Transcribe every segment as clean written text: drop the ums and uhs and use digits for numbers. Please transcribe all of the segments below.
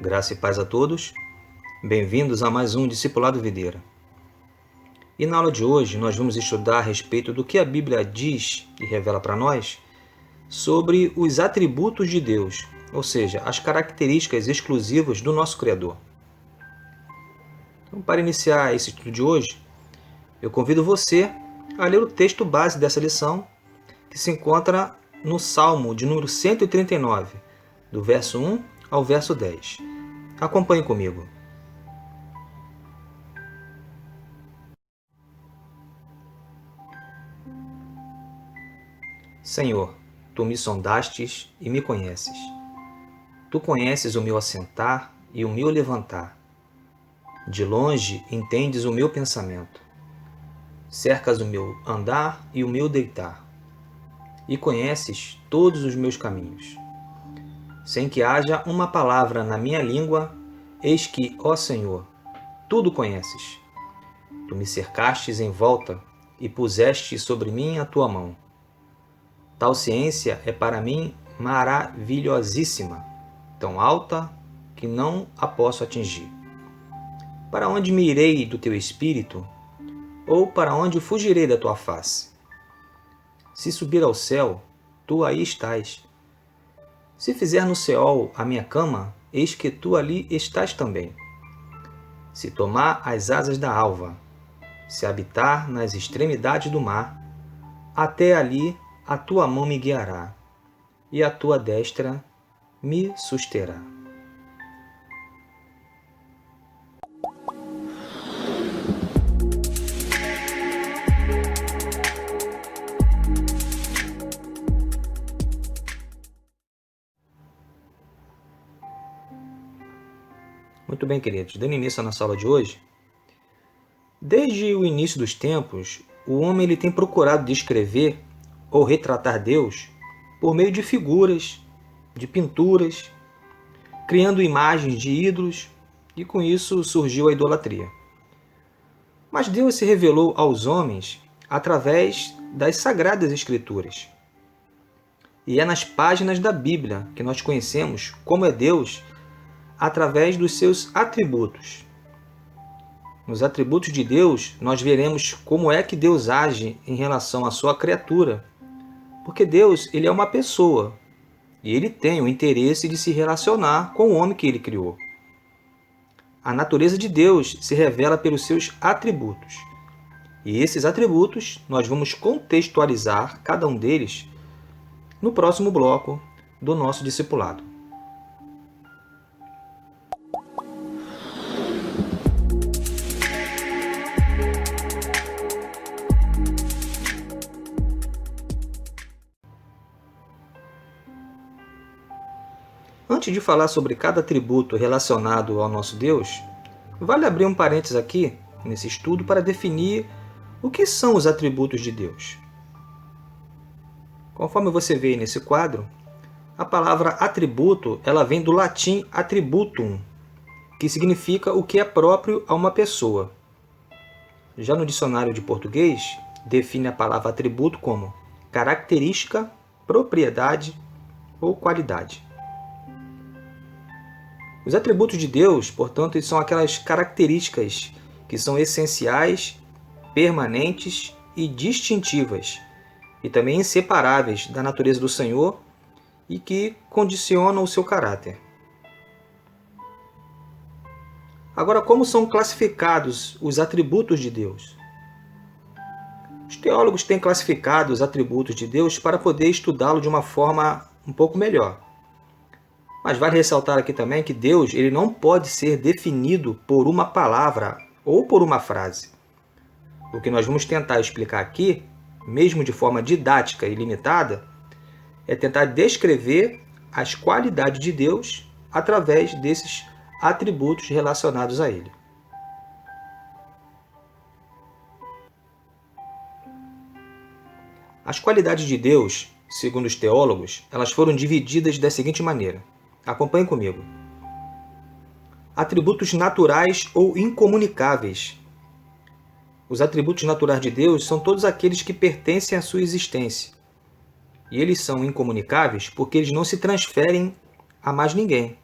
Graça e paz a todos. Bem-vindos a mais um Discipulado Videira. E na aula de hoje nós vamos estudar a respeito do que a Bíblia diz e revela para nós sobre os atributos de Deus, ou seja, as características exclusivas do nosso Criador. Então, para iniciar esse estudo de hoje, eu convido você a ler o texto base dessa lição, que se encontra no Salmo de número 139, do verso 1 ao verso 10. Acompanhe comigo. Senhor, Tu me sondastes e me conheces. Tu conheces o meu assentar e o meu levantar. De longe entendes o meu pensamento. Cercas o meu andar e o meu deitar. E conheces todos os meus caminhos. Sem que haja uma palavra na minha língua, eis que, ó Senhor, tudo conheces. Tu me cercastes em volta e puseste sobre mim a tua mão. Tal ciência é para mim maravilhosíssima, tão alta que não a posso atingir. Para onde me irei do teu espírito? Ou para onde fugirei da tua face? Se subir ao céu, tu aí estás. Se fizer no Seol a minha cama, eis que tu ali estás também. Se tomar as asas da alva, se habitar nas extremidades do mar, até ali a tua mão me guiará, e a tua destra me susterá. Muito bem, queridos, dando início à nossa aula de hoje, desde o início dos tempos, o homem tem procurado descrever ou retratar Deus por meio de figuras, de pinturas, criando imagens de ídolos, e com isso surgiu a idolatria. Mas Deus se revelou aos homens através das Sagradas Escrituras. E é nas páginas da Bíblia que nós conhecemos como é Deus através dos seus atributos. Nos atributos de Deus, nós veremos como é que Deus age em relação à sua criatura, porque Deus ele é uma pessoa e ele tem o interesse de se relacionar com o homem que ele criou. A natureza de Deus se revela pelos seus atributos. E esses atributos nós vamos contextualizar cada um deles no próximo bloco do nosso discipulado. Antes de falar sobre cada atributo relacionado ao nosso Deus, vale abrir um parênteses aqui nesse estudo para definir o que são os atributos de Deus. Conforme você vê nesse quadro, a palavra atributo ela vem do latim attributum, que significa o que é próprio a uma pessoa. Já no dicionário de português, define a palavra atributo como característica, propriedade ou qualidade. Os atributos de Deus, portanto, são aquelas características que são essenciais, permanentes e distintivas, e também inseparáveis da natureza do Senhor e que condicionam o seu caráter. Agora, como são classificados os atributos de Deus? Os teólogos têm classificado os atributos de Deus para poder estudá-lo de uma forma um pouco melhor. Mas vale ressaltar aqui também que Deus ele não pode ser definido por uma palavra ou por uma frase. O que nós vamos tentar explicar aqui, mesmo de forma didática e limitada, é tentar descrever as qualidades de Deus através desses atributos relacionados a Ele. As qualidades de Deus, segundo os teólogos, elas foram divididas da seguinte maneira. Acompanhe comigo. Atributos naturais ou incomunicáveis. Os atributos naturais de Deus são todos aqueles que pertencem à sua existência. E eles são incomunicáveis porque eles não se transferem a mais ninguém.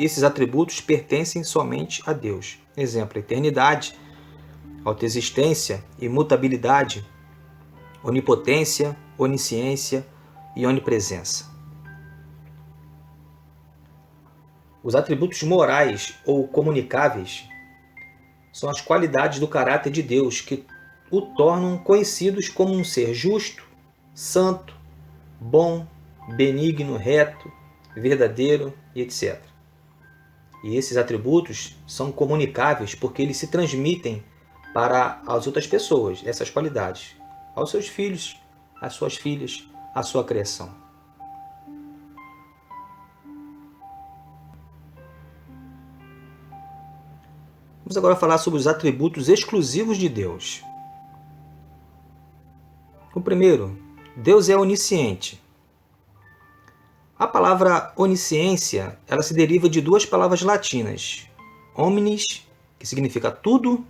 esses atributos pertencem somente a Deus. Exemplo, eternidade, autoexistência, imutabilidade, onipotência, onisciência e onipresença. Os atributos morais ou comunicáveis são as qualidades do caráter de Deus que o tornam conhecidos como um ser justo, santo, bom, benigno, reto, verdadeiro e etc. E esses atributos são comunicáveis porque eles se transmitem para as outras pessoas, essas qualidades, aos seus filhos, às suas filhas, à sua criação. Vamos agora falar sobre os atributos exclusivos de Deus. O primeiro, Deus é onisciente. A palavra onisciência, ela se deriva de duas palavras latinas, omnis, que significa tudo,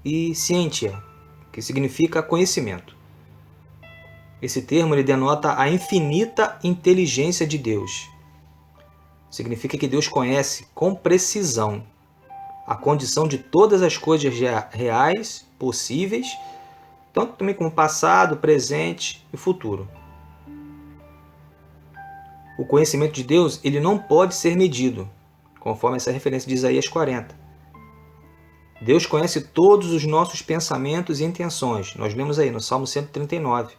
e scientia, que significa conhecimento. Esse termo ele denota a infinita inteligência de Deus. Significa que Deus conhece com precisão a condição de todas as coisas reais, possíveis, tanto também como passado, presente e futuro. O conhecimento de Deus ele não pode ser medido, conforme essa referência de Isaías 40. Deus conhece todos os nossos pensamentos e intenções. Nós lemos aí no Salmo 139.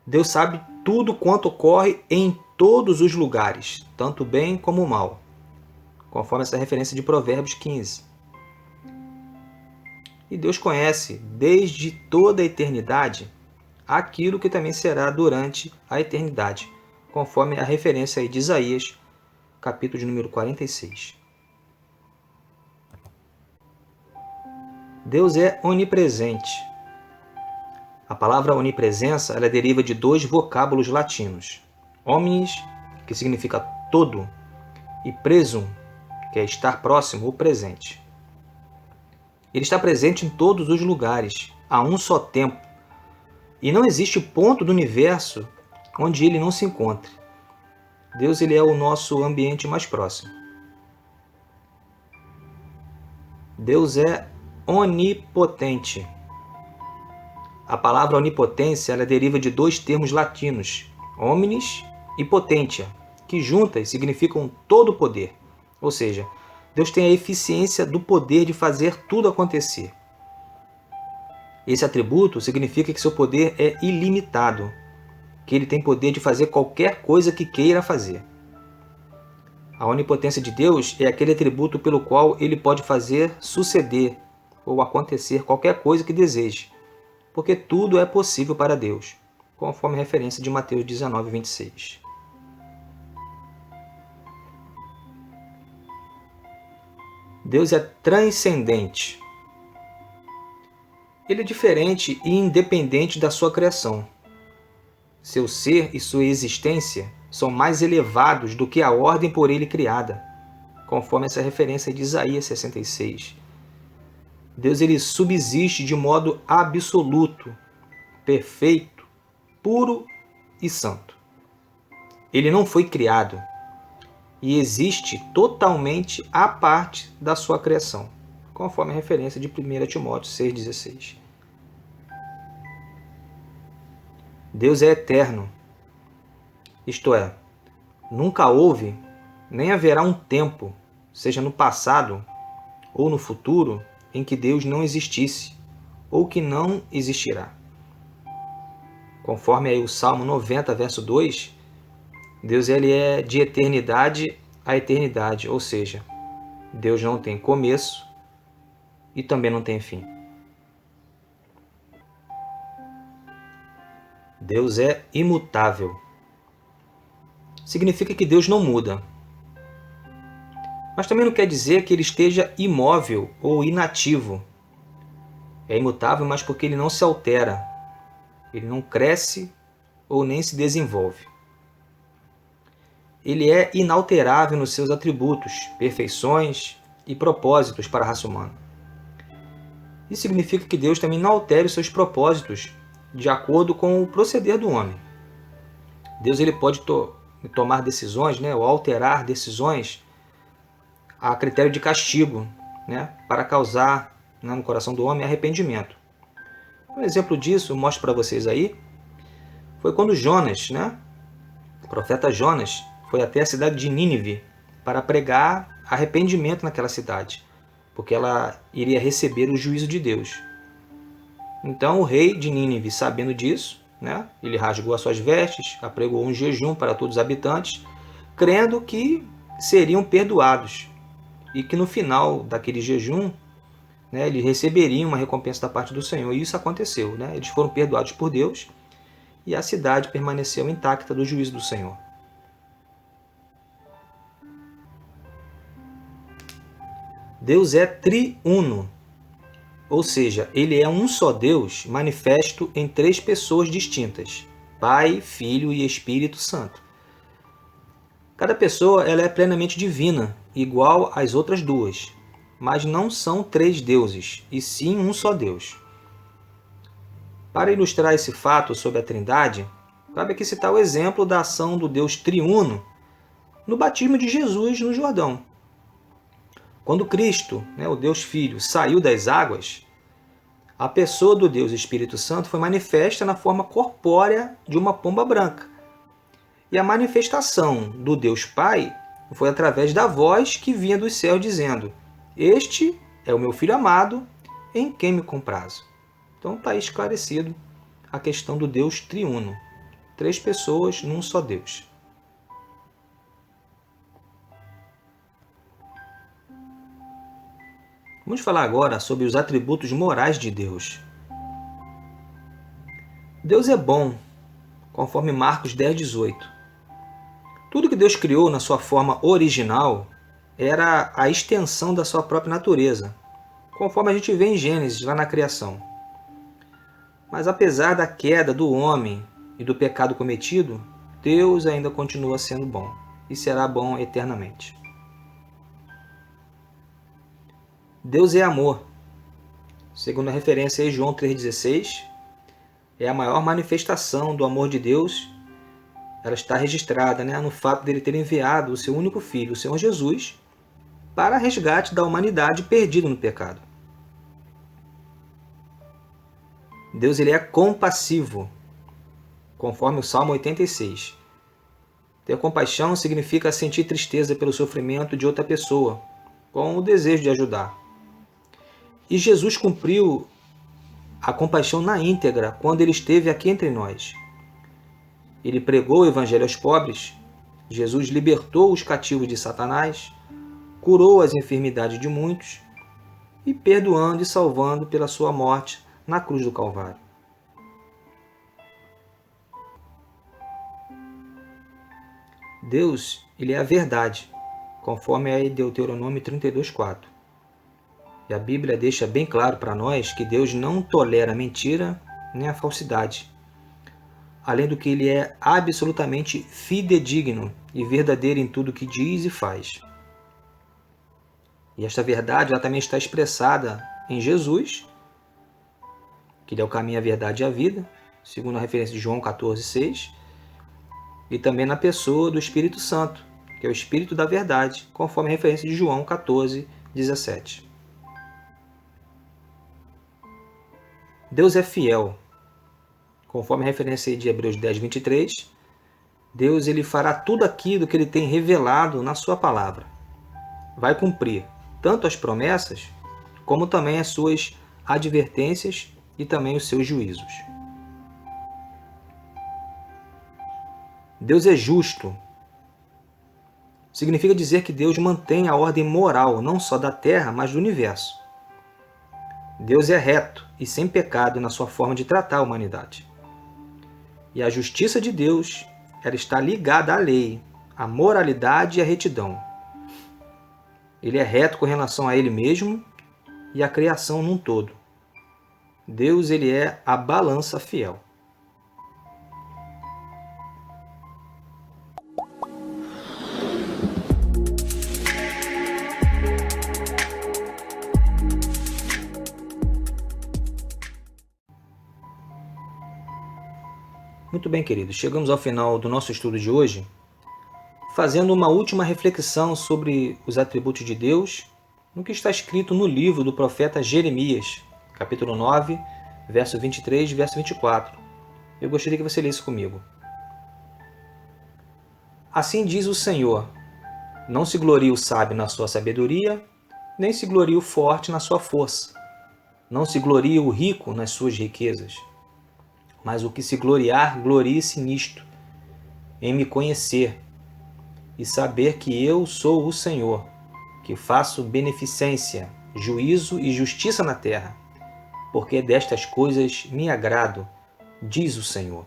Deus sabe tudo quanto ocorre em todos os lugares, tanto o bem como o mal, conforme essa referência de Provérbios 15. E Deus conhece desde toda a eternidade aquilo que também será durante a eternidade, conforme a referência aí de Isaías, capítulo de número 46. Deus é onipresente. A palavra onipresença ela deriva de dois vocábulos latinos. Omnis, que significa todo, e presum, que é estar próximo ou presente. Ele está presente em todos os lugares, a um só tempo. E não existe ponto do universo onde ele não se encontre. Deus ele é o nosso ambiente mais próximo. Deus é onipotente. A palavra onipotência ela deriva de dois termos latinos, omnis e potentia, que juntas significam todo o poder. Ou seja, Deus tem a eficiência do poder de fazer tudo acontecer. Esse atributo significa que seu poder é ilimitado, que ele tem poder de fazer qualquer coisa que queira fazer. A onipotência de Deus é aquele atributo pelo qual ele pode fazer suceder ou acontecer qualquer coisa que deseje, porque tudo é possível para Deus, conforme a referência de Mateus 19, 26. Deus é transcendente. Ele é diferente e independente da sua criação. Seu ser e sua existência são mais elevados do que a ordem por ele criada, conforme essa referência de Isaías 66. Deus ele subsiste de modo absoluto, perfeito, puro e santo. Ele não foi criado e existe totalmente à parte da sua criação, conforme a referência de 1 Timóteo 6,16. Deus é eterno, isto é, nunca houve, nem haverá um tempo, seja no passado ou no futuro, em que Deus não existisse ou que não existirá. Conforme aí o Salmo 90, verso 2, Deus ele é de eternidade a eternidade, ou seja, Deus não tem começo e também não tem fim. Deus é imutável. Significa que Deus não muda. Mas também não quer dizer que ele esteja imóvel ou inativo. É imutável, mas porque ele não se altera. Ele não cresce ou nem se desenvolve. Ele é inalterável nos seus atributos, perfeições e propósitos para a raça humana. Isso significa que Deus também não altere os seus propósitos de acordo com o proceder do homem. Deus ele pode tomar decisões, né, ou alterar decisões a critério de castigo, né, para causar, né, no coração do homem arrependimento. Um exemplo disso, eu mostro para vocês aí, foi quando Jonas, né, o profeta Jonas, foi até a cidade de Nínive para pregar arrependimento naquela cidade, porque ela iria receber o juízo de Deus. Então o rei de Nínive, sabendo disso, né, ele rasgou as suas vestes, apregou um jejum para todos os habitantes, crendo que seriam perdoados e que no final daquele jejum, né, eles receberiam uma recompensa da parte do Senhor. E isso aconteceu, né? Eles foram perdoados por Deus e a cidade permaneceu intacta do juízo do Senhor. Deus é triuno, ou seja, ele é um só Deus manifesto em três pessoas distintas: Pai, Filho e Espírito Santo. Cada pessoa ela é plenamente divina, igual às outras duas, mas não são três deuses, e sim um só Deus. Para ilustrar esse fato sobre a Trindade, cabe aqui citar o exemplo da ação do Deus triuno no batismo de Jesus no Jordão. Quando Cristo, né, o Deus Filho, saiu das águas, a pessoa do Deus Espírito Santo foi manifesta na forma corpórea de uma pomba branca. E a manifestação do Deus Pai foi através da voz que vinha dos céus dizendo: "Este é o meu Filho amado, em quem me comprazo." Então está esclarecido a questão do Deus triuno. Três pessoas num só Deus. Vamos falar agora sobre os atributos morais de Deus. Deus é bom, conforme Marcos 10:18. Tudo que Deus criou na sua forma original era a extensão da sua própria natureza, conforme a gente vê em Gênesis, lá na criação. Mas apesar da queda do homem e do pecado cometido, Deus ainda continua sendo bom e será bom eternamente. Deus é amor. Segundo a referência em João 3,16, é a maior manifestação do amor de Deus. Ela está registrada, né, no fato dele ter enviado o seu único filho, o Senhor Jesus, para resgate da humanidade perdida no pecado. Deus ele é compassivo, conforme o Salmo 86. Ter compaixão significa sentir tristeza pelo sofrimento de outra pessoa, com o desejo de ajudar. E Jesus cumpriu a compaixão na íntegra quando ele esteve aqui entre nós. Ele pregou o evangelho aos pobres, Jesus libertou os cativos de Satanás, curou as enfermidades de muitos e perdoando e salvando pela sua morte na cruz do Calvário. Deus, ele é a verdade, conforme é em Deuteronômio 32:4. E a Bíblia deixa bem claro para nós que Deus não tolera a mentira nem a falsidade. Além do que ele é absolutamente fidedigno e verdadeiro em tudo que diz e faz. E esta verdade ela também está expressada em Jesus, que ele é o caminho, a verdade e a vida, segundo a referência de João 14:6, e também na pessoa do Espírito Santo, que é o Espírito da verdade, conforme a referência de João 14:17. Deus é fiel. Conforme a referência de Hebreus 10:23, Deus ele fará tudo aquilo que ele tem revelado na sua palavra. Vai cumprir tanto as promessas, como também as suas advertências e também os seus juízos. Deus é justo. Significa dizer que Deus mantém a ordem moral, não só da terra, mas do universo. Deus é reto e sem pecado na sua forma de tratar a humanidade. E a justiça de Deus, ela está ligada à lei, à moralidade e à retidão. Ele é reto com relação a ele mesmo e à criação num todo. Deus ele é a balança fiel. Muito bem, queridos. Chegamos ao final do nosso estudo de hoje fazendo uma última reflexão sobre os atributos de Deus, no que está escrito no livro do profeta Jeremias, capítulo 9, verso 23 e verso 24. Eu gostaria que você lesse comigo. Assim diz o Senhor: não se glorie o sábio na sua sabedoria, nem se glorie o forte na sua força. Não se glorie o rico nas suas riquezas. Mas o que se gloriar, glorie-se nisto, em me conhecer e saber que eu sou o Senhor, que faço beneficência, juízo e justiça na terra, porque destas coisas me agrado, diz o Senhor.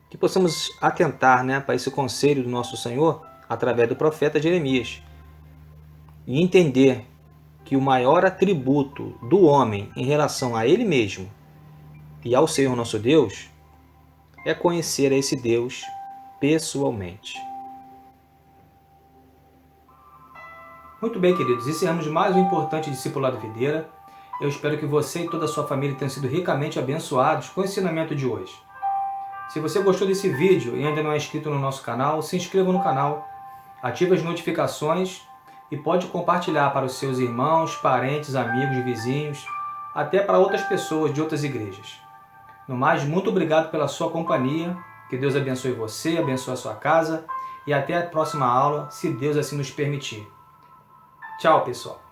Que possamos atentar, para esse conselho do nosso Senhor através do profeta Jeremias e entender que o maior atributo do homem em relação a ele mesmo e ao Senhor nosso Deus é conhecer a esse Deus pessoalmente. Muito bem, queridos, encerramos mais um importante discipulado videira. Eu espero que você e toda a sua família tenham sido ricamente abençoados com o ensinamento de hoje. Se você gostou desse vídeo e ainda não é inscrito no nosso canal, se inscreva no canal, ative as notificações e pode compartilhar para os seus irmãos, parentes, amigos, vizinhos, até para outras pessoas de outras igrejas. No mais, muito obrigado pela sua companhia, que Deus abençoe você, abençoe a sua casa e até a próxima aula, se Deus assim nos permitir. Tchau, pessoal!